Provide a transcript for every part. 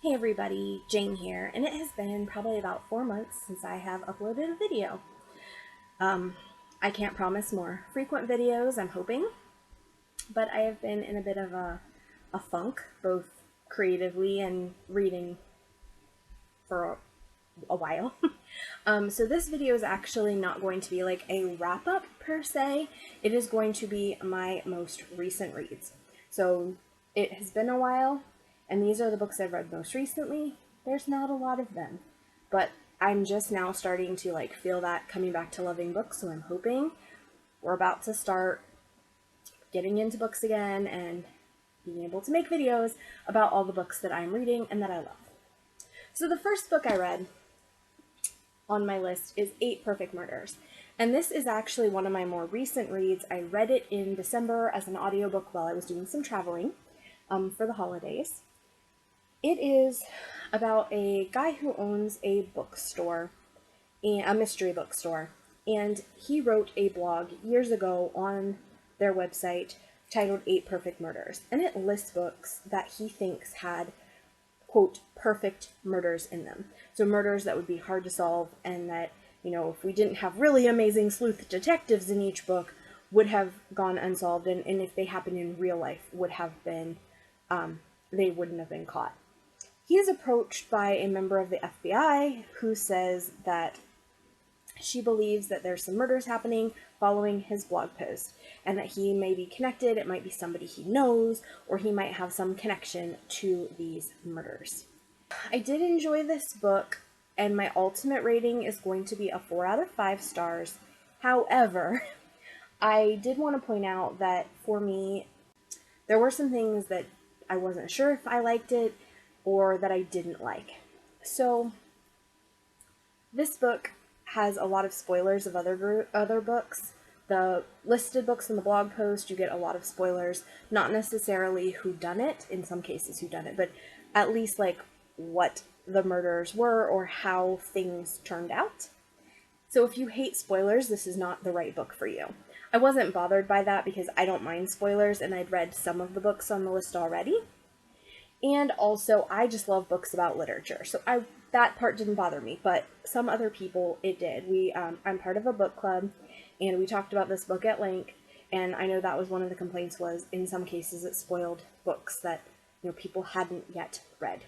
Hey everybody, Jane here, and it has been probably about 4 months since I have uploaded a video. I can't promise more frequent videos, I'm hoping, but I have been in a bit of a funk, both creatively and reading for a while. So this video is actually not going to be like a wrap-up per se. It is going to be my most recent reads. So it has been a while, and these are the books I've read most recently. There's not a lot of them, but I'm just now starting to feel that coming back to loving books, so I'm hoping we're about to start getting into books again and being able to make videos about all the books that I'm reading and that I love. So the first book I read on my list is 8 Perfect Murders. And this is actually one of my more recent reads. I read it in December as an audiobook while I was doing some traveling for the holidays. It is about a guy who owns a bookstore, a mystery bookstore, and he wrote a blog years ago on their website titled 8 Perfect Murders, and it lists books that he thinks had, quote, perfect murders in them. So murders that would be hard to solve and that, if we didn't have really amazing sleuth detectives in each book, would have gone unsolved, and if they happened in real life, would have been, they wouldn't have been caught. He is approached by a member of the FBI who says that she believes that there's some murders happening following his blog post, and that he may be connected, it might be somebody he knows, or he might have some connection to these murders. I did enjoy this book, and my ultimate rating is going to be a 4 out of 5 stars. However, I did want to point out that for me, there were some things that I wasn't sure if I liked it or that I didn't like. So this book has a lot of spoilers of other books. The listed books in the blog post, you get a lot of spoilers, not necessarily whodunit, in some cases whodunit, but at least what the murders were or how things turned out. So if you hate spoilers, this is not the right book for you. I wasn't bothered by that because I don't mind spoilers, and I'd read some of the books on the list already. And also, I just love books about literature, so that part didn't bother me, but some other people, it did. I'm part of a book club, and we talked about this book at length, and I know that was one of the complaints was, in some cases, it spoiled books that, people hadn't yet read.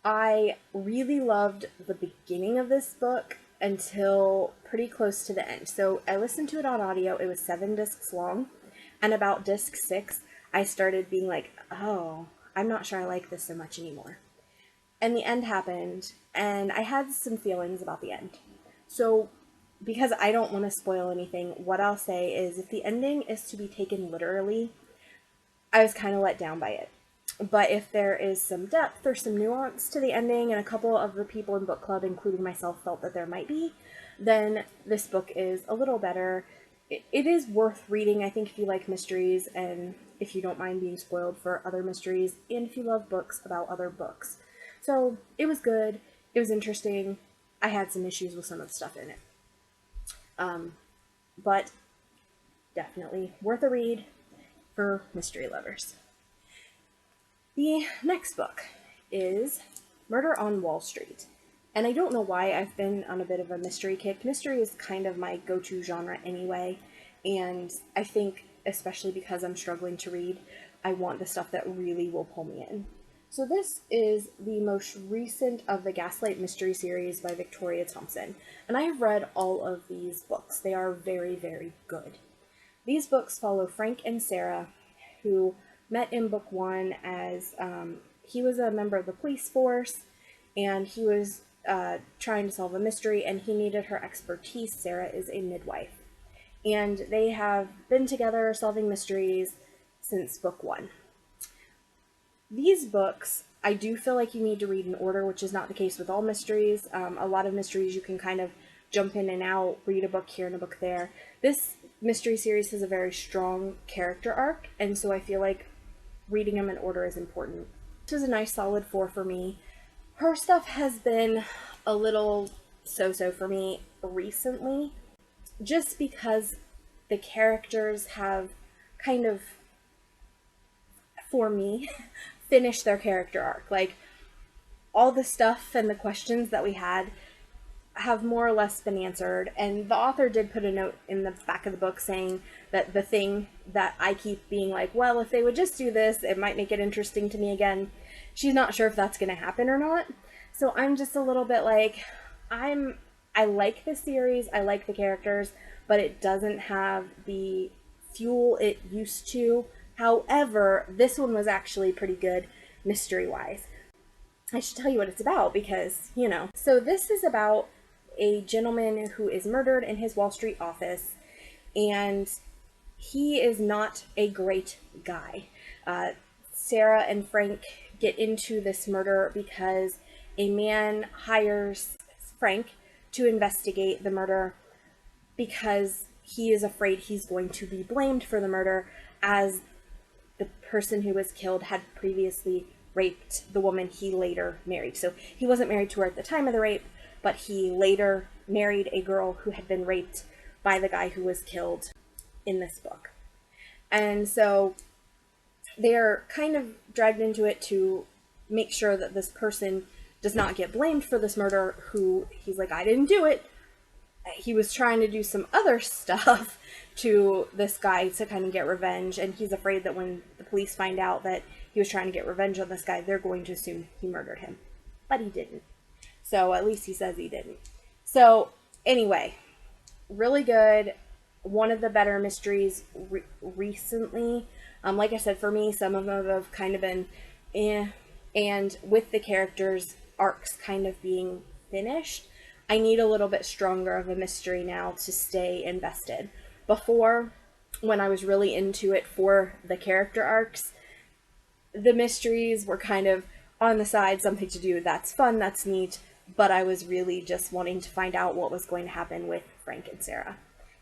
I really loved the beginning of this book until pretty close to the end. So I listened to it on audio. It was 7 discs long, and about disc 6, I started being like, oh, I'm not sure I like this so much anymore. And the end happened, and I had some feelings about the end. So, because I don't want to spoil anything, what I'll say is if the ending is to be taken literally, I was kind of let down by it. But if there is some depth or some nuance to the ending, and a couple of the people in book club, including myself, felt that there might be, then this book is a little better. It is worth reading, I think, if you like mysteries, and if you don't mind being spoiled for other mysteries, and if you love books about other books. So it was good. It was interesting. I had some issues with some of the stuff in it. But definitely worth a read for mystery lovers. The next book is Murder on Wall Street. And I don't know why I've been on a bit of a mystery kick. Mystery is kind of my go-to genre anyway, and I think, especially because I'm struggling to read, I want the stuff that really will pull me in. So this is the most recent of the Gaslight Mystery series by Victoria Thompson, and I have read all of these books. They are very, very good. These books follow Frank and Sarah, who met in book 1 as he was a member of the police force, and he was trying to solve a mystery, and he needed her expertise. Sarah is a midwife. And they have been together solving mysteries since book 1. These books, I do feel like you need to read in order, which is not the case with all mysteries. A lot of mysteries you can kind of jump in and out, read a book here and a book there. This mystery series has a very strong character arc, and so I feel like reading them in order is important. This was a nice solid 4 for me. Her stuff has been a little so-so for me recently, just because the characters have kind of, for me, finished their character arc. all the stuff and the questions that we had have more or less been answered. And the author did put a note in the back of the book saying that the thing that I keep being like, well, if they would just do this, it might make it interesting to me again. She's not sure if that's going to happen or not. So I'm just a little bit like, I like the series, I like the characters, but it doesn't have the fuel it used to. However, this one was actually pretty good mystery-wise. I should tell you what it's about because, you know. So this is about a gentleman who is murdered in his Wall Street office, and he is not a great guy. Sarah and Frank get into this murder because a man hires Frank to investigate the murder because he is afraid he's going to be blamed for the murder, as the person who was killed had previously raped the woman he later married. So he wasn't married to her at the time of the rape, but he later married a girl who had been raped by the guy who was killed in this book. And so they're kind of dragged into it to make sure that this person does not get blamed for this murder, who he's like, I didn't do it. He was trying to do some other stuff to this guy to kind of get revenge, and he's afraid that when the police find out that he was trying to get revenge on this guy, they're going to assume he murdered him. But he didn't. So at least he says he didn't. So anyway, really good. One of the better mysteries recently. Like I said, for me, some of them have kind of been eh. And with the characters' arcs kind of being finished, I need a little bit stronger of a mystery now to stay invested. Before, when I was really into it for the character arcs, the mysteries were kind of on the side, something to do, that's fun, that's neat, but I was really just wanting to find out what was going to happen with Frank and Sarah.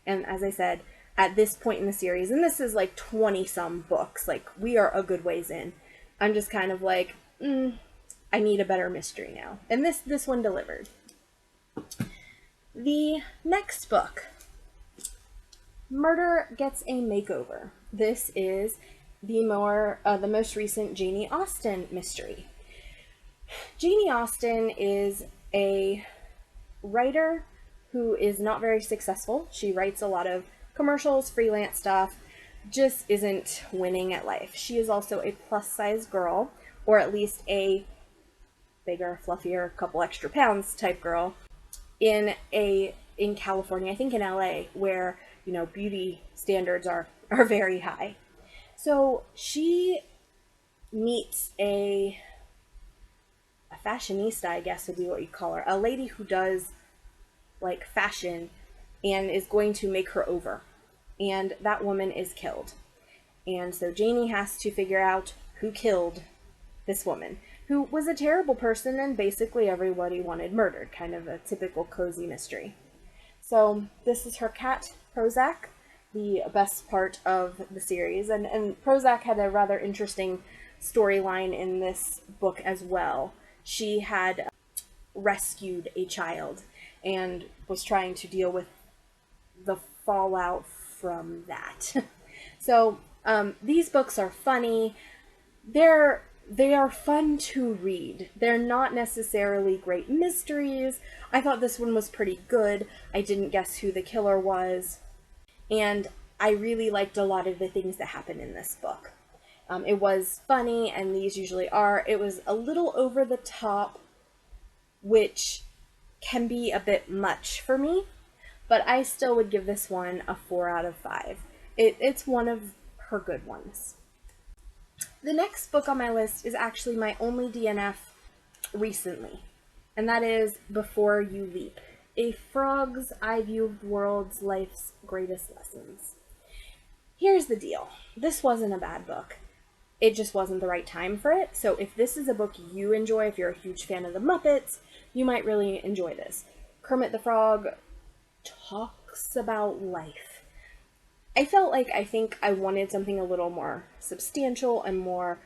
And as I said, at this point in the series, and this is like 20-some books, like we are a good ways in, I'm just kind of like, I need a better mystery now. And this one delivered. The next book, Murder Gets a Makeover. This is the most recent Janie Austen mystery. Janie Austen is a writer who is not very successful. She writes a lot of commercials, freelance stuff, just isn't winning at life. She is also a plus-size girl, or at least a bigger, fluffier, couple extra pounds type girl in California, I think in LA, where, you know, beauty standards are very high. So she meets a fashionista, I guess would be what you call her, a lady who does like fashion and is going to make her over. And that woman is killed. And so Janie has to figure out who killed this woman, who was a terrible person and basically everybody wanted murdered, kind of a typical cozy mystery. So this is her cat, Prozac, the best part of the series. And Prozac had a rather interesting storyline in this book as well. She had rescued a child and was trying to deal with the fallout from that. So these books are funny. They are fun to read. They're not necessarily great mysteries. I thought this one was pretty good. I didn't guess who the killer was. And I really liked a lot of the things that happened in this book. It was funny, and these usually are. It was a little over the top, which can be a bit much for me, but I still would give this one a 4 out of 5. It's one of her good ones. The next book on my list is actually my only DNF recently, and that is Before You Leap, A Frog's Eye View of the World's Life's Greatest Lessons. Here's the deal. This wasn't a bad book. It just wasn't the right time for it. So if this is a book you enjoy, if you're a huge fan of the Muppets, you might really enjoy this. Kermit the Frog talks about life. I think I wanted something a little more substantial and more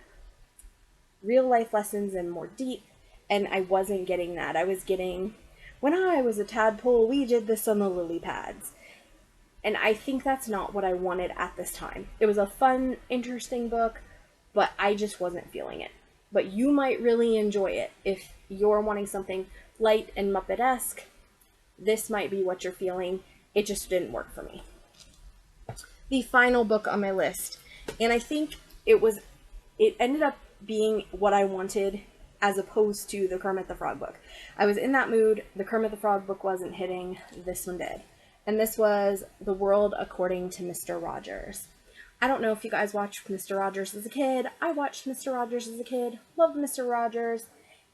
real life lessons and more deep, and I wasn't getting that. I was getting, when I was a tadpole, we did this on the lily pads. And I think that's not what I wanted at this time. It was a fun, interesting book, but I just wasn't feeling it. but you might really enjoy it. If you're wanting something light and Muppet-esque, this might be what you're feeling. It just didn't work for me. The final book on my list, and I think it ended up being what I wanted as opposed to the Kermit the Frog book. I was in that mood. The Kermit the Frog book wasn't hitting. This one did. And this was The World According to Mr. Rogers. I don't know if you guys watched Mr. Rogers as a kid. I watched Mr. Rogers as a kid. Loved Mr. Rogers.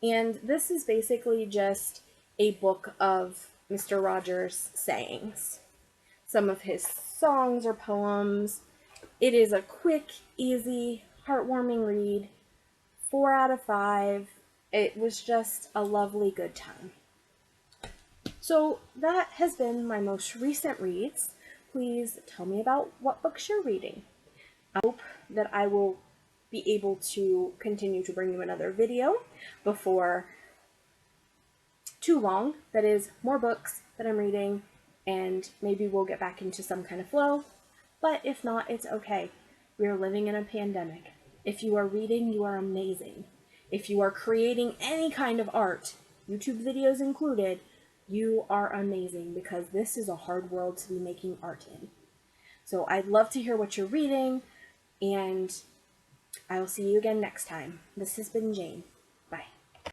And this is basically just a book of Mr. Rogers' sayings. Some of his songs or poems. It is a quick, easy, heartwarming read. 4 out of 5. It was just a lovely good time. So that has been my most recent reads. Please tell me about what books you're reading. I hope that I will be able to continue to bring you another video before too long. That is, more books that I'm reading, and maybe we'll get back into some kind of flow. But if not, it's okay. We are living in a pandemic. If you are reading, you are amazing. If you are creating any kind of art, YouTube videos included, you are amazing, because this is a hard world to be making art in. So I'd love to hear what you're reading, and I will see you again next time. This has been Jane.